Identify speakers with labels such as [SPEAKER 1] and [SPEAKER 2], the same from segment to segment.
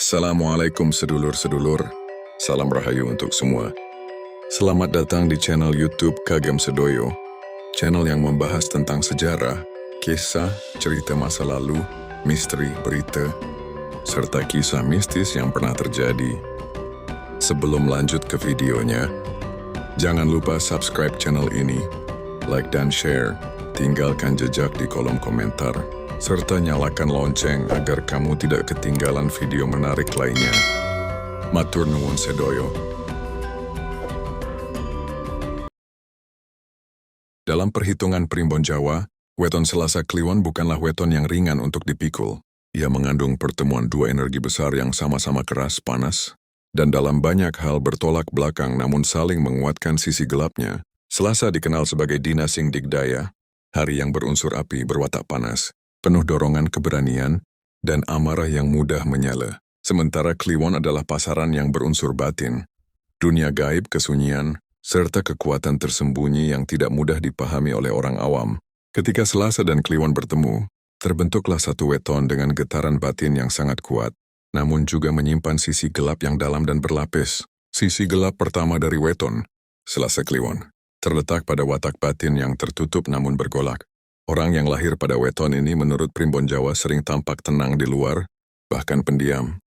[SPEAKER 1] Assalamualaikum sedulur-sedulur, salam rahayu untuk semua. Selamat datang di channel YouTube Kagem Sedoyo, channel yang membahas tentang sejarah, kisah, cerita masa lalu, misteri, berita, serta kisah mistis yang pernah terjadi. Sebelum lanjut ke videonya, jangan lupa subscribe channel ini, like dan share, tinggalkan jejak di kolom komentar, serta nyalakan lonceng agar kamu tidak ketinggalan video menarik lainnya. Matur nuwun sedoyo. Dalam perhitungan primbon Jawa, weton Selasa Kliwon bukanlah weton yang ringan untuk dipikul. Ia mengandung pertemuan dua energi besar yang sama-sama keras, panas, dan dalam banyak hal bertolak belakang namun saling menguatkan sisi gelapnya. Selasa dikenal sebagai Dina Sing Digdaya, hari yang berunsur api berwatak panas, penuh dorongan keberanian, dan amarah yang mudah menyala. Sementara Kliwon adalah pasaran yang berunsur batin, dunia gaib, kesunyian, serta kekuatan tersembunyi yang tidak mudah dipahami oleh orang awam. Ketika Selasa dan Kliwon bertemu, terbentuklah satu weton dengan getaran batin yang sangat kuat, namun juga menyimpan sisi gelap yang dalam dan berlapis. Sisi gelap pertama dari weton Selasa Kliwon terletak pada watak batin yang tertutup namun bergolak. Orang yang lahir pada weton ini menurut primbon Jawa sering tampak tenang di luar, bahkan pendiam.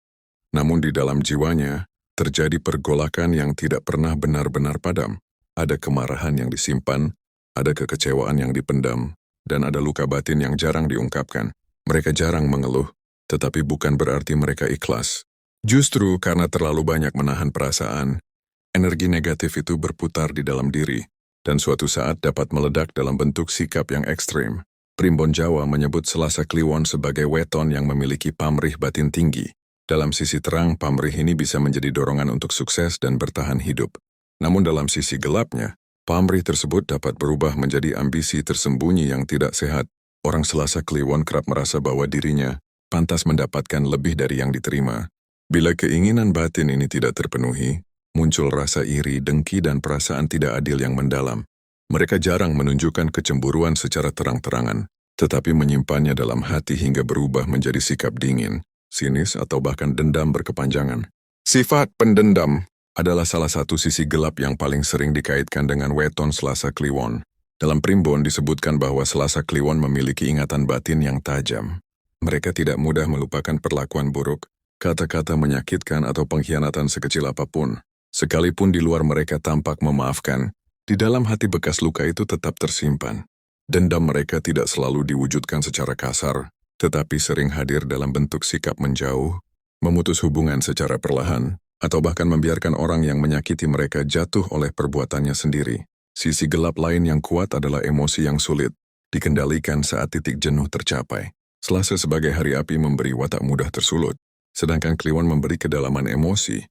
[SPEAKER 1] Namun di dalam jiwanya, terjadi pergolakan yang tidak pernah benar-benar padam. Ada kemarahan yang disimpan, ada kekecewaan yang dipendam, dan ada luka batin yang jarang diungkapkan. Mereka jarang mengeluh, tetapi bukan berarti mereka ikhlas. Justru karena terlalu banyak menahan perasaan, energi negatif itu berputar di dalam diri, dan suatu saat dapat meledak dalam bentuk sikap yang ekstrim. Primbon Jawa menyebut Selasa Kliwon sebagai weton yang memiliki pamrih batin tinggi. Dalam sisi terang, pamrih ini bisa menjadi dorongan untuk sukses dan bertahan hidup. Namun dalam sisi gelapnya, pamrih tersebut dapat berubah menjadi ambisi tersembunyi yang tidak sehat. Orang Selasa Kliwon kerap merasa bahwa dirinya pantas mendapatkan lebih dari yang diterima. Bila keinginan batin ini tidak terpenuhi, muncul rasa iri, dengki, dan perasaan tidak adil yang mendalam. Mereka jarang menunjukkan kecemburuan secara terang-terangan, tetapi menyimpannya dalam hati hingga berubah menjadi sikap dingin, sinis, atau bahkan dendam berkepanjangan. Sifat pendendam adalah salah satu sisi gelap yang paling sering dikaitkan dengan weton Selasa Kliwon. Dalam primbon disebutkan bahwa Selasa Kliwon memiliki ingatan batin yang tajam. Mereka tidak mudah melupakan perlakuan buruk, kata-kata menyakitkan, atau pengkhianatan sekecil apapun. Sekalipun di luar mereka tampak memaafkan, di dalam hati bekas luka itu tetap tersimpan. Dendam mereka tidak selalu diwujudkan secara kasar, tetapi sering hadir dalam bentuk sikap menjauh, memutus hubungan secara perlahan, atau bahkan membiarkan orang yang menyakiti mereka jatuh oleh perbuatannya sendiri. Sisi gelap lain yang kuat adalah emosi yang sulit dikendalikan saat titik jenuh tercapai. Selasa sebagai hari api memberi watak mudah tersulut, sedangkan Kliwon memberi kedalaman emosi.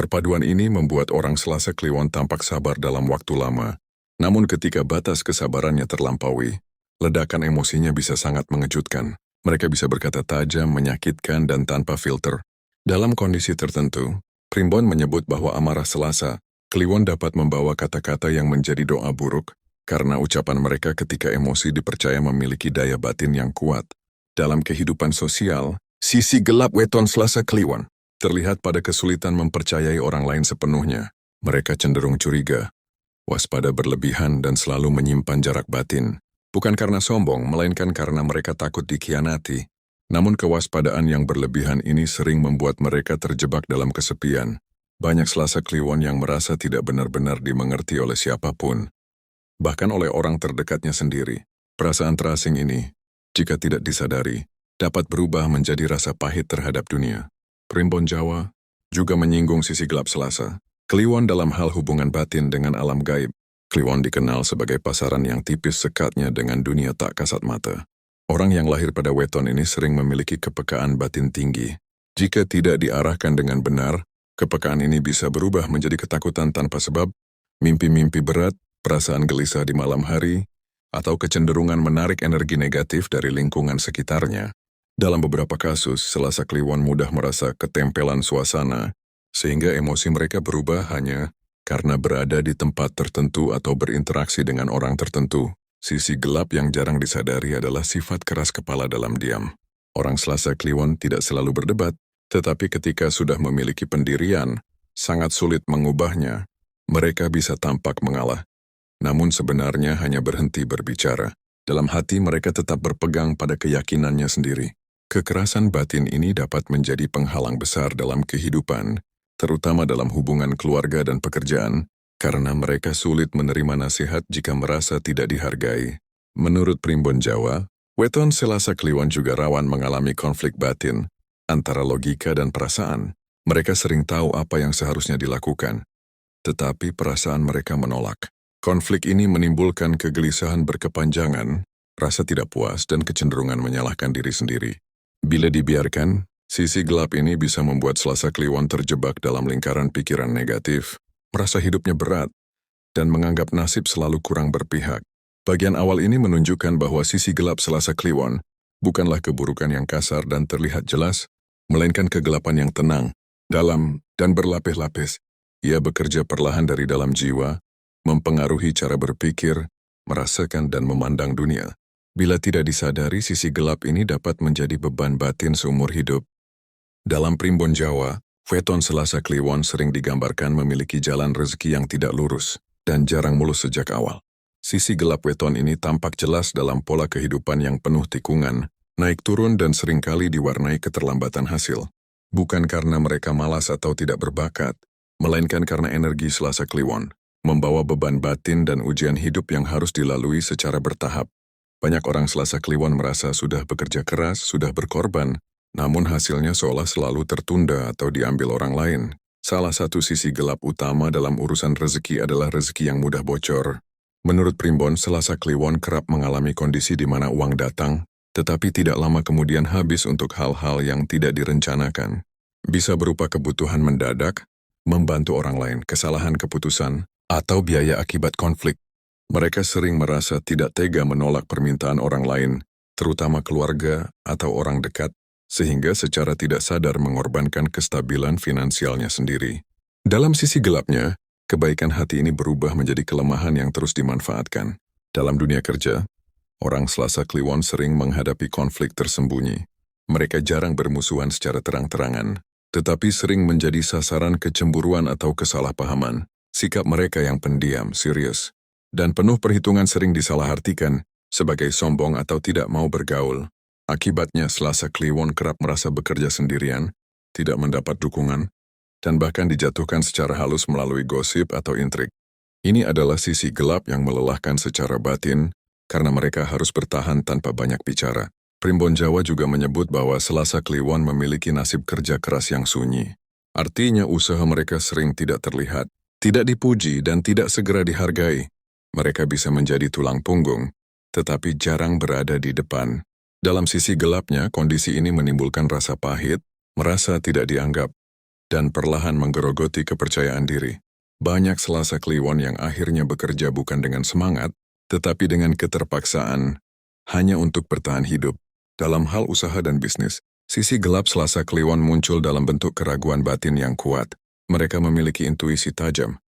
[SPEAKER 1] Perpaduan ini membuat orang Selasa Kliwon tampak sabar dalam waktu lama, namun ketika batas kesabarannya terlampaui, ledakan emosinya bisa sangat mengejutkan. Mereka bisa berkata tajam, menyakitkan, dan tanpa filter. Dalam kondisi tertentu, primbon menyebut bahwa amarah Selasa Kliwon dapat membawa kata-kata yang menjadi doa buruk, karena ucapan mereka ketika emosi dipercaya memiliki daya batin yang kuat. Dalam kehidupan sosial, sisi gelap weton Selasa Kliwon terlihat pada kesulitan mempercayai orang lain sepenuhnya. Mereka cenderung curiga, waspada berlebihan, dan selalu menyimpan jarak batin. Bukan karena sombong, melainkan karena mereka takut dikhianati. Namun kewaspadaan yang berlebihan ini sering membuat mereka terjebak dalam kesepian. Banyak Selasa Kliwon yang merasa tidak benar-benar dimengerti oleh siapapun, bahkan oleh orang terdekatnya sendiri. Perasaan terasing ini, jika tidak disadari, dapat berubah menjadi rasa pahit terhadap dunia. Primbon Jawa juga menyinggung sisi gelap Selasa Kliwon dalam hal hubungan batin dengan alam gaib. Kliwon dikenal sebagai pasaran yang tipis sekatnya dengan dunia tak kasat mata. Orang yang lahir pada weton ini sering memiliki kepekaan batin tinggi. Jika tidak diarahkan dengan benar, kepekaan ini bisa berubah menjadi ketakutan tanpa sebab, mimpi-mimpi berat, perasaan gelisah di malam hari, atau kecenderungan menarik energi negatif dari lingkungan sekitarnya. Dalam beberapa kasus, Selasa Kliwon mudah merasa ketempelan suasana, sehingga emosi mereka berubah hanya karena berada di tempat tertentu atau berinteraksi dengan orang tertentu. Sisi gelap yang jarang disadari adalah sifat keras kepala dalam diam. Orang Selasa Kliwon tidak selalu berdebat, Tetapi ketika sudah memiliki pendirian, sangat sulit mengubahnya. Mereka bisa tampak mengalah, namun sebenarnya hanya berhenti berbicara. Dalam hati mereka tetap berpegang pada keyakinannya sendiri. Kekerasan batin ini dapat menjadi penghalang besar dalam kehidupan, terutama dalam hubungan keluarga dan pekerjaan, karena mereka sulit menerima nasihat jika merasa tidak dihargai. Menurut Primbon Jawa, weton Selasa Kliwon juga rawan mengalami konflik batin antara logika dan perasaan. Mereka sering tahu apa yang seharusnya dilakukan, tetapi perasaan mereka menolak. Konflik ini menimbulkan kegelisahan berkepanjangan, rasa tidak puas, dan kecenderungan menyalahkan diri sendiri. Bila dibiarkan, sisi gelap ini bisa membuat Selasa Kliwon terjebak dalam lingkaran pikiran negatif, merasa hidupnya berat, dan menganggap nasib selalu kurang berpihak. Bagian awal ini menunjukkan bahwa sisi gelap Selasa Kliwon bukanlah keburukan yang kasar dan terlihat jelas, melainkan kegelapan yang tenang, dalam, dan berlapis-lapis. Ia bekerja perlahan dari dalam jiwa, mempengaruhi cara berpikir, merasakan dan memandang dunia. Bila tidak disadari, sisi gelap ini dapat menjadi beban batin seumur hidup. Dalam Primbon Jawa, weton Selasa Kliwon sering digambarkan memiliki jalan rezeki yang tidak lurus dan jarang mulus sejak awal. Sisi gelap weton ini tampak jelas dalam pola kehidupan yang penuh tikungan, naik turun dan seringkali diwarnai keterlambatan hasil. Bukan karena mereka malas atau tidak berbakat, melainkan karena energi Selasa Kliwon membawa beban batin dan ujian hidup yang harus dilalui secara bertahap. Banyak orang Selasa Kliwon merasa sudah bekerja keras, sudah berkorban, namun hasilnya seolah selalu tertunda atau diambil orang lain. Salah satu sisi gelap utama dalam urusan rezeki adalah rezeki yang mudah bocor. Menurut Primbon, Selasa Kliwon kerap mengalami kondisi di mana uang datang, tetapi tidak lama kemudian habis untuk hal-hal yang tidak direncanakan. Bisa berupa kebutuhan mendadak, membantu orang lain, kesalahan keputusan, atau biaya akibat konflik. Mereka sering merasa tidak tega menolak permintaan orang lain, terutama keluarga atau orang dekat, sehingga secara tidak sadar mengorbankan kestabilan finansialnya sendiri. Dalam sisi gelapnya, kebaikan hati ini berubah menjadi kelemahan yang terus dimanfaatkan. Dalam dunia kerja, orang Selasa Kliwon sering menghadapi konflik tersembunyi. Mereka jarang bermusuhan secara terang-terangan, tetapi sering menjadi sasaran kecemburuan atau kesalahpahaman. Sikap mereka yang pendiam, serius, dan penuh perhitungan sering disalahartikan sebagai sombong atau tidak mau bergaul. Akibatnya Selasa Kliwon kerap merasa bekerja sendirian, tidak mendapat dukungan, dan bahkan dijatuhkan secara halus melalui gosip atau intrik. Ini adalah sisi gelap yang melelahkan secara batin, karena mereka harus bertahan tanpa banyak bicara. Primbon Jawa juga menyebut bahwa Selasa Kliwon memiliki nasib kerja keras yang sunyi. Artinya usaha mereka sering tidak terlihat, tidak dipuji, dan tidak segera dihargai. Mereka bisa menjadi tulang punggung, tetapi jarang berada di depan. Dalam sisi gelapnya, kondisi ini menimbulkan rasa pahit, merasa tidak dianggap, dan perlahan menggerogoti kepercayaan diri. Banyak Selasa Kliwon yang akhirnya bekerja bukan dengan semangat, tetapi dengan keterpaksaan, hanya untuk bertahan hidup. Dalam hal usaha dan bisnis, sisi gelap Selasa Kliwon muncul dalam bentuk keraguan batin yang kuat. Mereka memiliki intuisi tajam,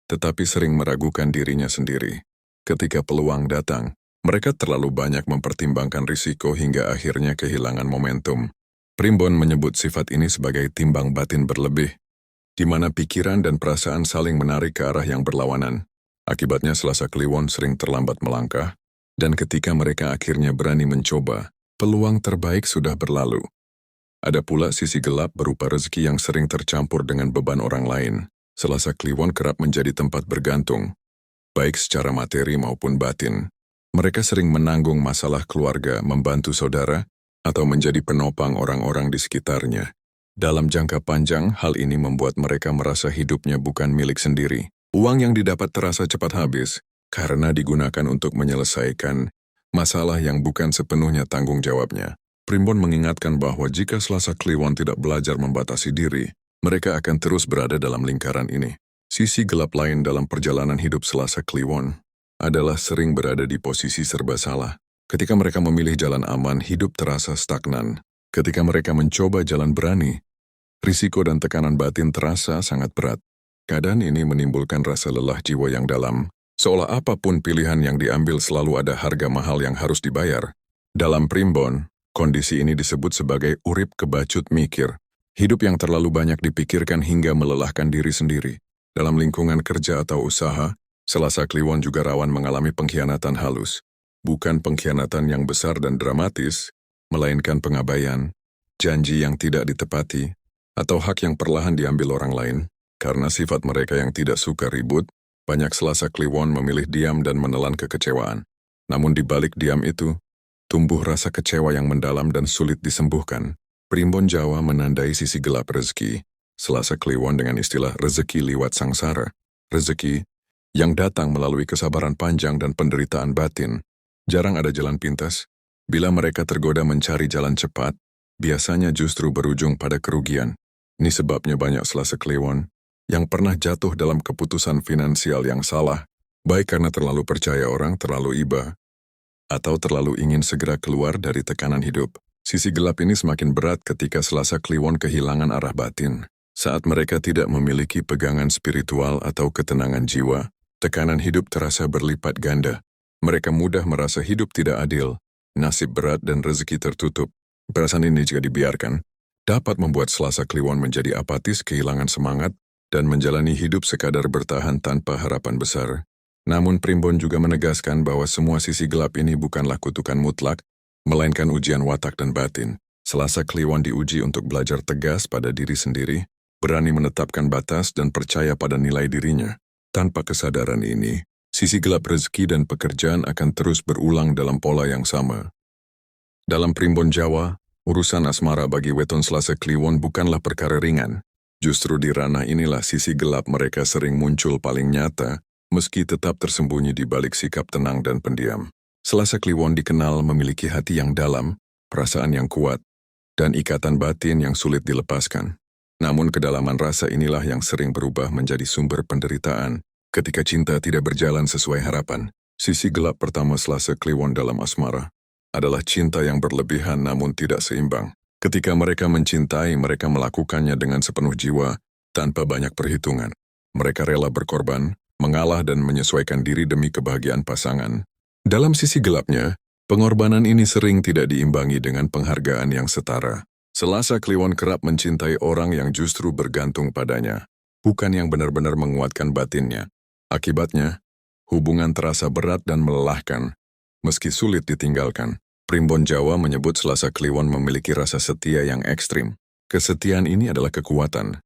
[SPEAKER 1] tetapi sering meragukan dirinya sendiri. Ketika peluang datang, mereka terlalu banyak mempertimbangkan risiko hingga akhirnya kehilangan momentum. Primbon menyebut sifat ini sebagai timbang batin berlebih, di mana pikiran dan perasaan saling menarik ke arah yang berlawanan. Akibatnya Selasa Kliwon sering terlambat melangkah, dan ketika mereka akhirnya berani mencoba, peluang terbaik sudah berlalu. Ada pula sisi gelap berupa rezeki yang sering tercampur dengan beban orang lain. Selasa Kliwon kerap menjadi tempat bergantung, baik secara materi maupun batin. Mereka sering menanggung masalah keluarga, membantu saudara, atau menjadi penopang orang-orang di sekitarnya. Dalam jangka panjang, hal ini membuat mereka merasa hidupnya bukan milik sendiri. Uang yang didapat terasa cepat habis, karena digunakan untuk menyelesaikan masalah yang bukan sepenuhnya tanggung jawabnya. Primbon mengingatkan bahwa jika Selasa Kliwon tidak belajar membatasi diri, mereka akan terus berada dalam lingkaran ini. Sisi gelap lain dalam perjalanan hidup Selasa Kliwon adalah sering berada di posisi serba salah. Ketika mereka memilih jalan aman, hidup terasa stagnan. Ketika mereka mencoba jalan berani, risiko dan tekanan batin terasa sangat berat. Keadaan ini menimbulkan rasa lelah jiwa yang dalam, seolah apapun pilihan yang diambil selalu ada harga mahal yang harus dibayar. Dalam Primbon, kondisi ini disebut sebagai urip kebacut mikir, Hidup yang terlalu banyak dipikirkan hingga melelahkan diri sendiri. Dalam lingkungan kerja atau usaha, Selasa Kliwon juga rawan mengalami pengkhianatan halus. Bukan pengkhianatan yang besar dan dramatis, melainkan pengabaian, janji yang tidak ditepati, atau hak yang perlahan diambil orang lain. Karena sifat mereka yang tidak suka ribut, banyak Selasa Kliwon memilih diam dan menelan kekecewaan. Namun di balik diam itu, tumbuh rasa kecewa yang mendalam dan sulit disembuhkan. Primbon Jawa menandai sisi gelap rezeki. Selasa Kliwon dengan istilah rezeki liwat sangsara. Rezeki yang datang melalui kesabaran panjang dan penderitaan batin. Jarang ada jalan pintas. Bila mereka tergoda mencari jalan cepat, biasanya justru berujung pada kerugian. Ini sebabnya banyak Selasa Kliwon yang pernah jatuh dalam keputusan finansial yang salah, baik karena terlalu percaya orang, terlalu iba, atau terlalu ingin segera keluar dari tekanan hidup. Sisi gelap ini semakin berat ketika Selasa Kliwon kehilangan arah batin. Saat mereka tidak memiliki pegangan spiritual atau ketenangan jiwa, tekanan hidup terasa berlipat ganda. Mereka mudah merasa hidup tidak adil, nasib berat dan rezeki tertutup. Perasaan ini jika dibiarkan, dapat membuat Selasa Kliwon menjadi apatis, kehilangan semangat, dan menjalani hidup sekadar bertahan tanpa harapan besar. Namun Primbon juga menegaskan bahwa semua sisi gelap ini bukanlah kutukan mutlak, melainkan ujian watak dan batin. Selasa Kliwon diuji untuk belajar tegas pada diri sendiri, berani menetapkan batas dan percaya pada nilai dirinya. Tanpa kesadaran ini, sisi gelap rezeki dan pekerjaan akan terus berulang dalam pola yang sama. Dalam Primbon Jawa, urusan asmara bagi weton Selasa Kliwon bukanlah perkara ringan. Justru di ranah inilah sisi gelap mereka sering muncul paling nyata, meski tetap tersembunyi di balik sikap tenang dan pendiam. Selasa Kliwon dikenal memiliki hati yang dalam, perasaan yang kuat, dan ikatan batin yang sulit dilepaskan. Namun kedalaman rasa inilah yang sering berubah menjadi sumber penderitaan ketika cinta tidak berjalan sesuai harapan. Sisi gelap pertama Selasa Kliwon dalam asmara adalah cinta yang berlebihan namun tidak seimbang. Ketika mereka mencintai, mereka melakukannya dengan sepenuh jiwa, tanpa banyak perhitungan. Mereka rela berkorban, mengalah dan menyesuaikan diri demi kebahagiaan pasangan. Dalam sisi gelapnya, pengorbanan ini sering tidak diimbangi dengan penghargaan yang setara. Selasa Kliwon kerap mencintai orang yang justru bergantung padanya, bukan yang benar-benar menguatkan batinnya. Akibatnya, hubungan terasa berat dan melelahkan, meski sulit ditinggalkan. Primbon Jawa menyebut Selasa Kliwon memiliki rasa setia yang ekstrim. Kesetiaan ini adalah kekuatan,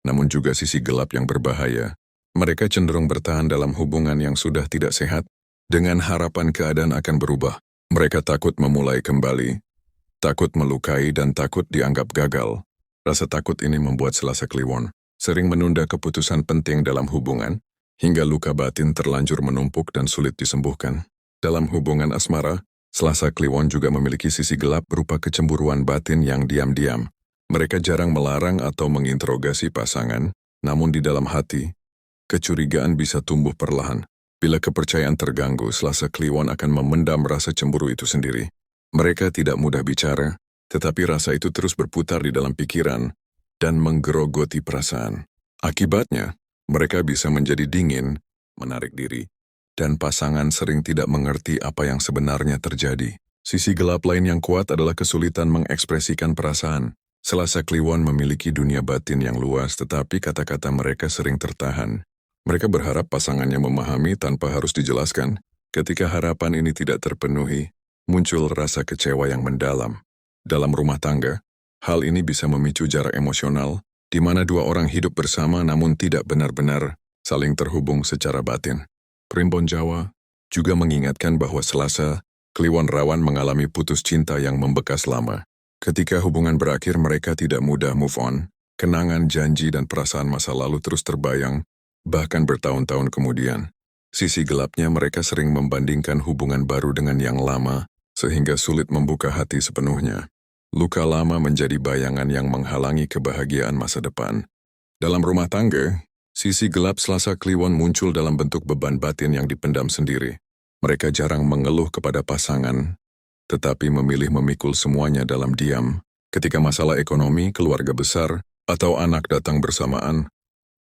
[SPEAKER 1] namun juga sisi gelap yang berbahaya. Mereka cenderung bertahan dalam hubungan yang sudah tidak sehat, dengan harapan keadaan akan berubah. Mereka takut memulai kembali, takut melukai dan takut dianggap gagal. Rasa takut ini membuat Selasa Kliwon sering menunda keputusan penting dalam hubungan, hingga luka batin terlanjur menumpuk dan sulit disembuhkan. Dalam hubungan asmara, Selasa Kliwon juga memiliki sisi gelap berupa kecemburuan batin yang diam-diam. Mereka jarang melarang atau menginterogasi pasangan, namun di dalam hati, kecurigaan bisa tumbuh perlahan. Bila kepercayaan terganggu, Selasa Kliwon akan memendam rasa cemburu itu sendiri. Mereka tidak mudah bicara, tetapi rasa itu terus berputar di dalam pikiran dan menggerogoti perasaan. Akibatnya, mereka bisa menjadi dingin, menarik diri, dan pasangan sering tidak mengerti apa yang sebenarnya terjadi. Sisi gelap lain yang kuat adalah kesulitan mengekspresikan perasaan. Selasa Kliwon memiliki dunia batin yang luas, tetapi kata-kata mereka sering tertahan. Mereka berharap pasangannya memahami tanpa harus dijelaskan. Ketika harapan ini tidak terpenuhi, muncul rasa kecewa yang mendalam. Dalam rumah tangga, hal ini bisa memicu jarak emosional, di mana dua orang hidup bersama namun tidak benar-benar saling terhubung secara batin. Primbon Jawa juga mengingatkan bahwa Selasa Kliwon rawan mengalami putus cinta yang membekas lama. Ketika hubungan berakhir, mereka tidak mudah move on. Kenangan, janji, dan perasaan masa lalu terus terbayang, bahkan bertahun-tahun kemudian. Sisi gelapnya, mereka sering membandingkan hubungan baru dengan yang lama, sehingga sulit membuka hati sepenuhnya. Luka lama menjadi bayangan yang menghalangi kebahagiaan masa depan. Dalam rumah tangga, sisi gelap Selasa Kliwon muncul dalam bentuk beban batin yang dipendam sendiri. Mereka jarang mengeluh kepada pasangan, tetapi memilih memikul semuanya dalam diam. Ketika masalah ekonomi, keluarga besar, atau anak datang bersamaan,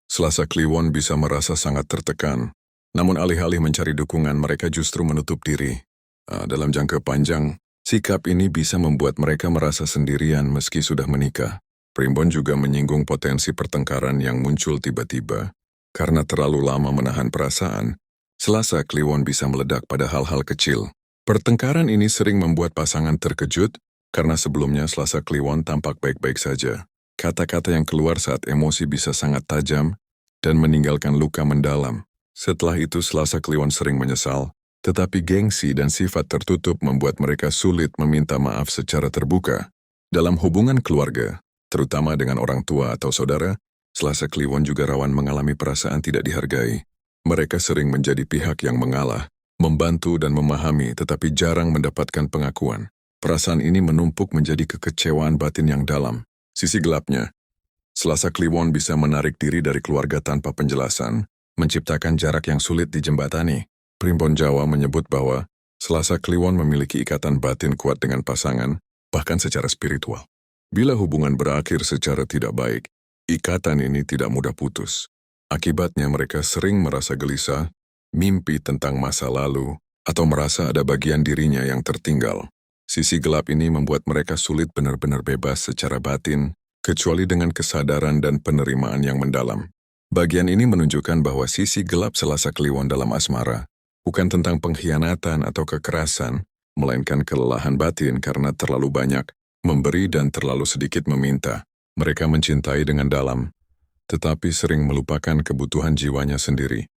[SPEAKER 1] Selasa Kliwon bisa merasa sangat tertekan. Namun alih-alih mencari dukungan, mereka justru menutup diri. Dalam jangka panjang, sikap ini bisa membuat mereka merasa sendirian meski sudah menikah. Primbon juga menyinggung potensi pertengkaran yang muncul tiba-tiba. Karena terlalu lama menahan perasaan, Selasa Kliwon bisa meledak pada hal-hal kecil. Pertengkaran ini sering membuat pasangan terkejut, karena sebelumnya Selasa Kliwon tampak baik-baik saja. Kata-kata yang keluar saat emosi bisa sangat tajam dan meninggalkan luka mendalam. Setelah itu Selasa Kliwon sering menyesal, tetapi gengsi dan sifat tertutup membuat mereka sulit meminta maaf secara terbuka. Dalam hubungan keluarga, terutama dengan orang tua atau saudara, Selasa Kliwon juga rawan mengalami perasaan tidak dihargai. Mereka sering menjadi pihak yang mengalah, membantu dan memahami tetapi jarang mendapatkan pengakuan. Perasaan ini menumpuk menjadi kekecewaan batin yang dalam. Sisi gelapnya, Selasa Kliwon bisa menarik diri dari keluarga tanpa penjelasan, menciptakan jarak yang sulit dijembatani. Primbon Jawa menyebut bahwa Selasa Kliwon memiliki ikatan batin kuat dengan pasangan, bahkan secara spiritual. Bila hubungan berakhir secara tidak baik, ikatan ini tidak mudah putus. Akibatnya mereka sering merasa gelisah, mimpi tentang masa lalu, atau merasa ada bagian dirinya yang tertinggal. Sisi gelap ini membuat mereka sulit benar-benar bebas secara batin, kecuali dengan kesadaran dan penerimaan yang mendalam. Bagian ini menunjukkan bahwa sisi gelap Selasa Kliwon dalam asmara bukan tentang pengkhianatan atau kekerasan, melainkan kelelahan batin karena terlalu banyak memberi dan terlalu sedikit meminta. Mereka mencintai dengan dalam, tetapi sering melupakan kebutuhan jiwanya sendiri.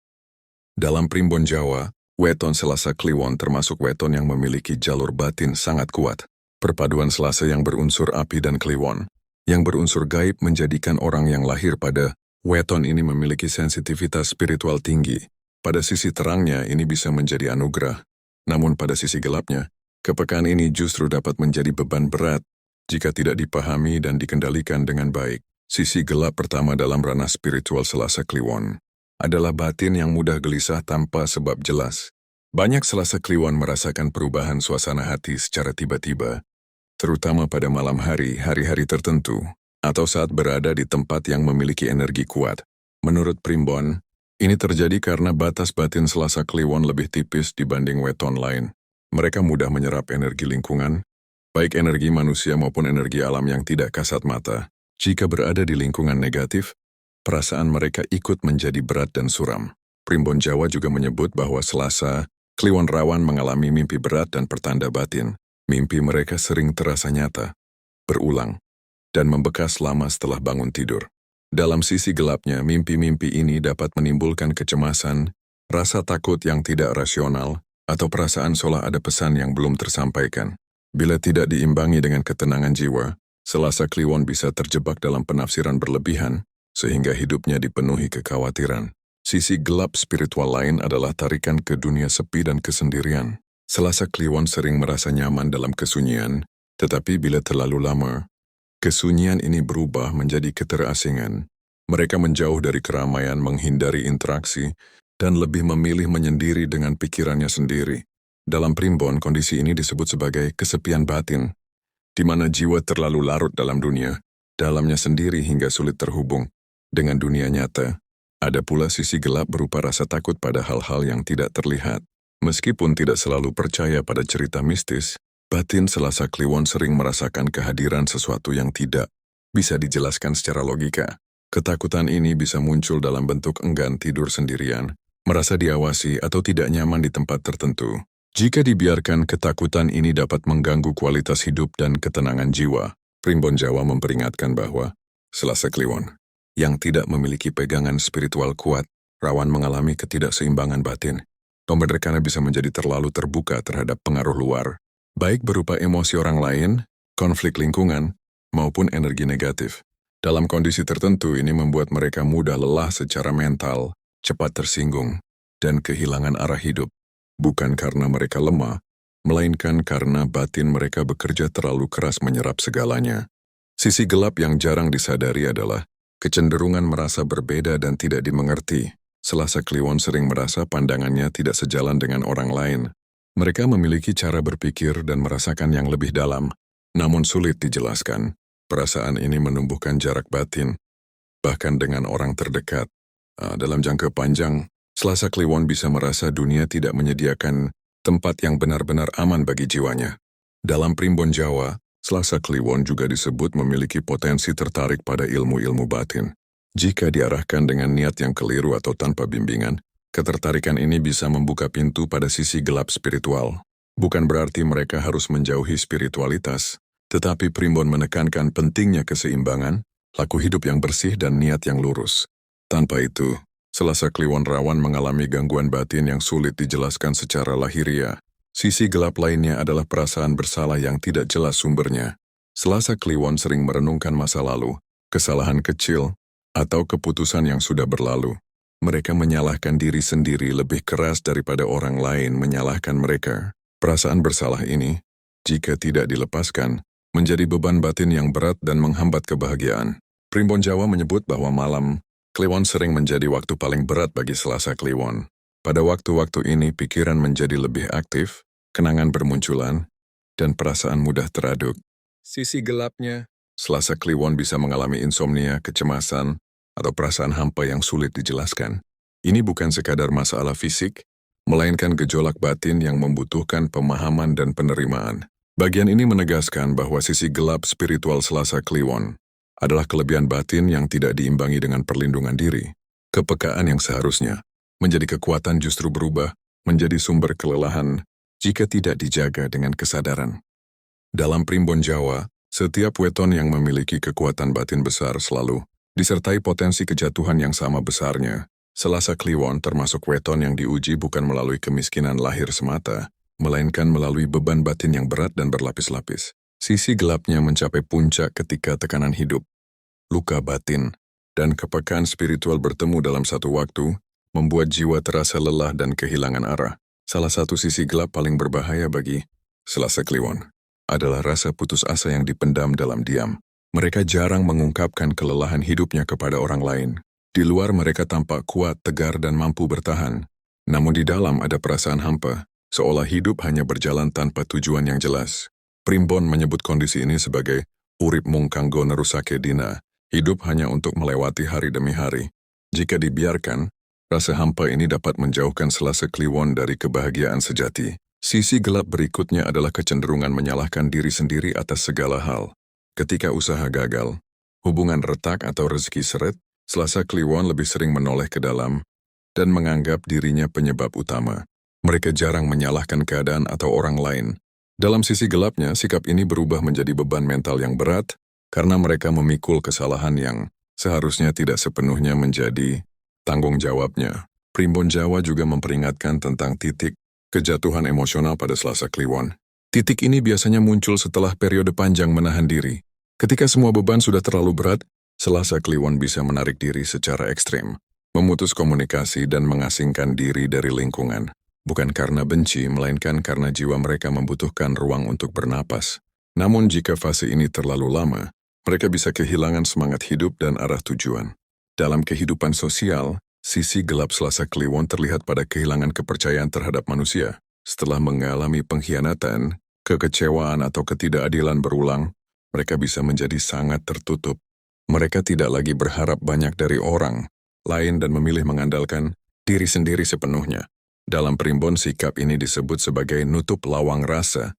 [SPEAKER 1] Dalam Primbon Jawa, weton Selasa Kliwon termasuk weton yang memiliki jalur batin sangat kuat. Perpaduan Selasa yang berunsur api dan Kliwon, yang berunsur gaib menjadikan orang yang lahir pada weton ini memiliki sensitivitas spiritual tinggi. Pada sisi terangnya ini bisa menjadi anugerah, namun pada sisi gelapnya, kepekaan ini justru dapat menjadi beban berat jika tidak dipahami dan dikendalikan dengan baik. Sisi gelap pertama dalam ranah spiritual Selasa Kliwon adalah batin yang mudah gelisah tanpa sebab jelas. Banyak Selasa Kliwon merasakan perubahan suasana hati secara tiba-tiba, terutama pada malam hari, hari-hari tertentu, atau saat berada di tempat yang memiliki energi kuat. Menurut Primbon, ini terjadi karena batas batin Selasa Kliwon lebih tipis dibanding weton lain. Mereka mudah menyerap energi lingkungan, baik energi manusia maupun energi alam yang tidak kasat mata. Jika berada di lingkungan negatif, perasaan mereka ikut menjadi berat dan suram. Primbon Jawa juga menyebut bahwa Selasa Kliwon rawan mengalami mimpi berat dan pertanda batin. Mimpi mereka sering terasa nyata, berulang, dan membekas lama setelah bangun tidur. Dalam sisi gelapnya, mimpi-mimpi ini dapat menimbulkan kecemasan, rasa takut yang tidak rasional, atau perasaan seolah ada pesan yang belum tersampaikan. Bila tidak diimbangi dengan ketenangan jiwa, Selasa Kliwon bisa terjebak dalam penafsiran berlebihan, sehingga hidupnya dipenuhi kekhawatiran. Sisi gelap spiritual lain adalah tarikan ke dunia sepi dan kesendirian. Selasa Kliwon sering merasa nyaman dalam kesunyian, tetapi bila terlalu lama, kesunyian ini berubah menjadi keterasingan. Mereka menjauh dari keramaian, menghindari interaksi, dan lebih memilih menyendiri dengan pikirannya sendiri. Dalam Primbon, kondisi ini disebut sebagai kesepian batin, di mana jiwa terlalu larut dalam dunia, dalamnya sendiri hingga sulit terhubung dengan dunia nyata. Ada pula sisi gelap berupa rasa takut pada hal-hal yang tidak terlihat. Meskipun tidak selalu percaya pada cerita mistis, batin Selasa Kliwon sering merasakan kehadiran sesuatu yang tidak bisa dijelaskan secara logika. Ketakutan ini bisa muncul dalam bentuk enggan tidur sendirian, merasa diawasi atau tidak nyaman di tempat tertentu. Jika dibiarkan, ketakutan ini dapat mengganggu kualitas hidup dan ketenangan jiwa. Primbon Jawa memperingatkan bahwa Selasa Kliwon yang tidak memiliki pegangan spiritual kuat rawan mengalami ketidakseimbangan batin. Mereka bisa menjadi terlalu terbuka terhadap pengaruh luar, baik berupa emosi orang lain, konflik lingkungan, maupun energi negatif. Dalam kondisi tertentu ini membuat mereka mudah lelah secara mental, cepat tersinggung, dan kehilangan arah hidup. Bukan karena mereka lemah, melainkan karena batin mereka bekerja terlalu keras menyerap segalanya. Sisi gelap yang jarang disadari adalah kecenderungan merasa berbeda dan tidak dimengerti. Selasa Kliwon sering merasa pandangannya tidak sejalan dengan orang lain. Mereka memiliki cara berpikir dan merasakan yang lebih dalam, namun sulit dijelaskan. Perasaan ini menumbuhkan jarak batin, bahkan dengan orang terdekat. Dalam jangka panjang, Selasa Kliwon bisa merasa dunia tidak menyediakan tempat yang benar-benar aman bagi jiwanya. Dalam Primbon Jawa, Selasa Kliwon juga disebut memiliki potensi tertarik pada ilmu-ilmu batin. Jika diarahkan dengan niat yang keliru atau tanpa bimbingan, ketertarikan ini bisa membuka pintu pada sisi gelap spiritual. Bukan berarti mereka harus menjauhi spiritualitas, tetapi Primbon menekankan pentingnya keseimbangan, laku hidup yang bersih dan niat yang lurus. Tanpa itu, Selasa Kliwon rawan mengalami gangguan batin yang sulit dijelaskan secara lahiriah. Sisi gelap lainnya adalah perasaan bersalah yang tidak jelas sumbernya. Selasa Kliwon sering merenungkan masa lalu, kesalahan kecil, atau keputusan yang sudah berlalu. Mereka menyalahkan diri sendiri lebih keras daripada orang lain menyalahkan mereka. Perasaan bersalah ini, jika tidak dilepaskan, menjadi beban batin yang berat dan menghambat kebahagiaan. Primbon Jawa menyebut bahwa malam Kliwon sering menjadi waktu paling berat bagi Selasa Kliwon. Pada waktu-waktu ini pikiran menjadi lebih aktif, kenangan bermunculan, dan perasaan mudah teraduk. Sisi gelapnya, Selasa Kliwon bisa mengalami insomnia, kecemasan, atau perasaan hampa yang sulit dijelaskan. Ini bukan sekadar masalah fisik, melainkan gejolak batin yang membutuhkan pemahaman dan penerimaan. Bagian ini menegaskan bahwa sisi gelap spiritual Selasa Kliwon adalah kelebihan batin yang tidak diimbangi dengan perlindungan diri. Kepekaan yang seharusnya menjadi kekuatan justru berubah menjadi sumber kelelahan jika tidak dijaga dengan kesadaran. Dalam Primbon Jawa, setiap weton yang memiliki kekuatan batin besar selalu disertai potensi kejatuhan yang sama besarnya. Selasa Kliwon termasuk weton yang diuji bukan melalui kemiskinan lahir semata, melainkan melalui beban batin yang berat dan berlapis-lapis. Sisi gelapnya mencapai puncak ketika tekanan hidup, luka batin, dan kepekaan spiritual bertemu dalam satu waktu, membuat jiwa terasa lelah dan kehilangan arah. Salah satu sisi gelap paling berbahaya bagi Selasa Kliwon adalah rasa putus asa yang dipendam dalam diam. Mereka jarang mengungkapkan kelelahan hidupnya kepada orang lain. Di luar mereka tampak kuat, tegar, dan mampu bertahan. Namun di dalam ada perasaan hampa, seolah hidup hanya berjalan tanpa tujuan yang jelas. Primbon menyebut kondisi ini sebagai urip mung kanggo nerusake dina, hidup hanya untuk melewati hari demi hari. Jika dibiarkan, rasa hampa ini dapat menjauhkan Selasa Kliwon dari kebahagiaan sejati. Sisi gelap berikutnya adalah kecenderungan menyalahkan diri sendiri atas segala hal. Ketika usaha gagal, hubungan retak atau rezeki seret, Selasa Kliwon lebih sering menoleh ke dalam dan menganggap dirinya penyebab utama. Mereka jarang menyalahkan keadaan atau orang lain. Dalam sisi gelapnya, sikap ini berubah menjadi beban mental yang berat karena mereka memikul kesalahan yang seharusnya tidak sepenuhnya menjadi tanggung jawabnya. Primbon Jawa juga memperingatkan tentang titik kejatuhan emosional pada Selasa Kliwon. Titik ini biasanya muncul setelah periode panjang menahan diri. Ketika semua beban sudah terlalu berat, Selasa Kliwon bisa menarik diri secara ekstrem, memutus komunikasi dan mengasingkan diri dari lingkungan. Bukan karena benci, melainkan karena jiwa mereka membutuhkan ruang untuk bernapas. Namun jika fase ini terlalu lama, mereka bisa kehilangan semangat hidup dan arah tujuan. Dalam kehidupan sosial, sisi gelap Selasa Kliwon terlihat pada kehilangan kepercayaan terhadap manusia. Setelah mengalami pengkhianatan, kekecewaan atau ketidakadilan berulang, mereka bisa menjadi sangat tertutup. Mereka tidak lagi berharap banyak dari orang lain dan memilih mengandalkan diri sendiri sepenuhnya. Dalam Primbon, sikap ini disebut sebagai nutup lawang rasa,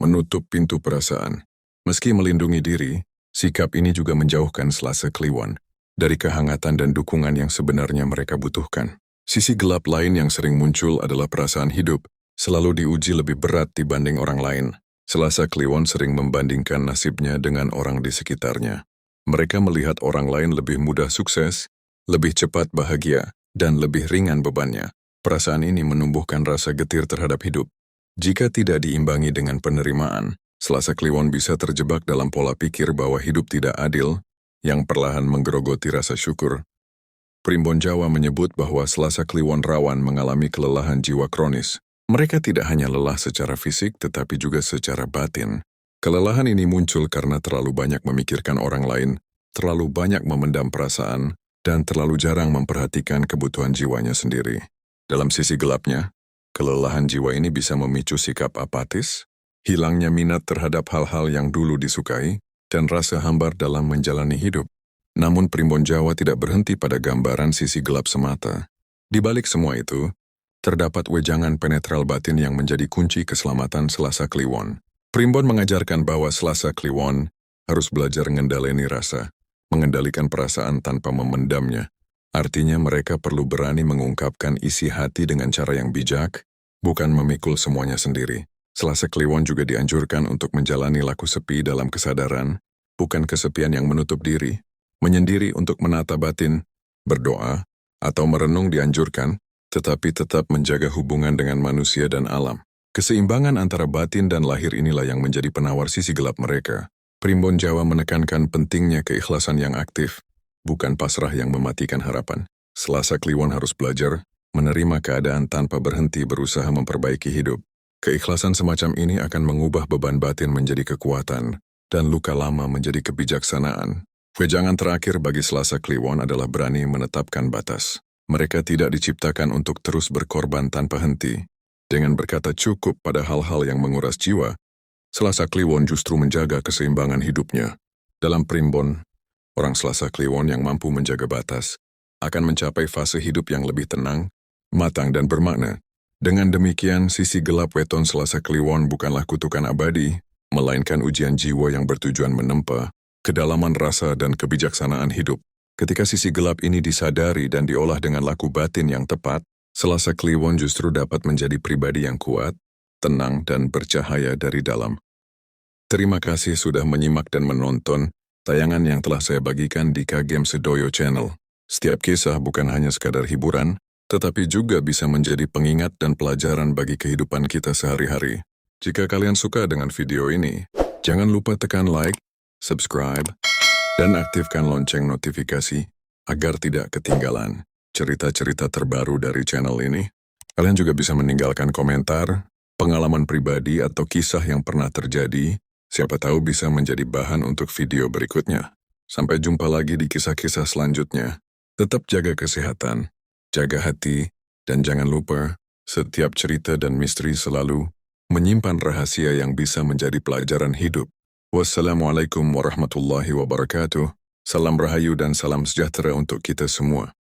[SPEAKER 1] menutup pintu perasaan. Meski melindungi diri, sikap ini juga menjauhkan Selasa Kliwon dari kehangatan dan dukungan yang sebenarnya mereka butuhkan. Sisi gelap lain yang sering muncul adalah perasaan hidup selalu diuji lebih berat dibanding orang lain. Selasa Kliwon sering membandingkan nasibnya dengan orang di sekitarnya. Mereka melihat orang lain lebih mudah sukses, lebih cepat bahagia, dan lebih ringan bebannya. Perasaan ini menumbuhkan rasa getir terhadap hidup. Jika tidak diimbangi dengan penerimaan, Selasa Kliwon bisa terjebak dalam pola pikir bahwa hidup tidak adil, yang perlahan menggerogoti rasa syukur. Primbon Jawa menyebut bahwa Selasa Kliwon rawan mengalami kelelahan jiwa kronis. Mereka tidak hanya lelah secara fisik, tetapi juga secara batin. Kelelahan ini muncul karena terlalu banyak memikirkan orang lain, terlalu banyak memendam perasaan, dan terlalu jarang memperhatikan kebutuhan jiwanya sendiri. Dalam sisi gelapnya, kelelahan jiwa ini bisa memicu sikap apatis, hilangnya minat terhadap hal-hal yang dulu disukai, dan rasa hambar dalam menjalani hidup. Namun Primbon Jawa tidak berhenti pada gambaran sisi gelap semata. Di balik semua itu, terdapat wejangan penetral batin yang menjadi kunci keselamatan Selasa Kliwon. Primbon mengajarkan bahwa Selasa Kliwon harus belajar mengendalikan rasa, mengendalikan perasaan tanpa memendamnya. Artinya mereka perlu berani mengungkapkan isi hati dengan cara yang bijak, bukan memikul semuanya sendiri. Selasa Kliwon juga dianjurkan untuk menjalani laku sepi dalam kesadaran, bukan kesepian yang menutup diri. Menyendiri untuk menata batin, berdoa, atau merenung dianjurkan, tetapi tetap menjaga hubungan dengan manusia dan alam. Keseimbangan antara batin dan lahir inilah yang menjadi penawar sisi gelap mereka. Primbon Jawa menekankan pentingnya keikhlasan yang aktif, bukan pasrah yang mematikan harapan. Selasa Kliwon harus belajar, menerima keadaan tanpa berhenti berusaha memperbaiki hidup. Keikhlasan semacam ini akan mengubah beban batin menjadi kekuatan, dan luka lama menjadi kebijaksanaan. Wejangan terakhir bagi Selasa Kliwon adalah berani menetapkan batas. Mereka tidak diciptakan untuk terus berkorban tanpa henti. Dengan berkata cukup pada hal-hal yang menguras jiwa, Selasa Kliwon justru menjaga keseimbangan hidupnya. Dalam Primbon, orang Selasa Kliwon yang mampu menjaga batas akan mencapai fase hidup yang lebih tenang, matang dan bermakna. Dengan demikian, sisi gelap weton Selasa Kliwon bukanlah kutukan abadi, melainkan ujian jiwa yang bertujuan menempa kedalaman rasa dan kebijaksanaan hidup. Ketika sisi gelap ini disadari dan diolah dengan laku batin yang tepat, Selasa Kliwon justru dapat menjadi pribadi yang kuat, tenang, dan bercahaya dari dalam. Terima kasih sudah menyimak dan menonton tayangan yang telah saya bagikan di Kagem Sedoyo Channel. Setiap kisah bukan hanya sekadar hiburan, tetapi juga bisa menjadi pengingat dan pelajaran bagi kehidupan kita sehari-hari. Jika kalian suka dengan video ini, jangan lupa tekan like, subscribe, dan aktifkan lonceng notifikasi agar tidak ketinggalan cerita-cerita terbaru dari channel ini. Kalian juga bisa meninggalkan komentar, pengalaman pribadi atau kisah yang pernah terjadi, siapa tahu bisa menjadi bahan untuk video berikutnya. Sampai jumpa lagi di kisah-kisah selanjutnya. Tetap jaga kesehatan, jaga hati, dan jangan lupa, setiap cerita dan misteri selalu menyimpan rahasia yang bisa menjadi pelajaran hidup. Wassalamualaikum warahmatullahi wabarakatuh. Salam rahayu dan salam sejahtera untuk kita semua.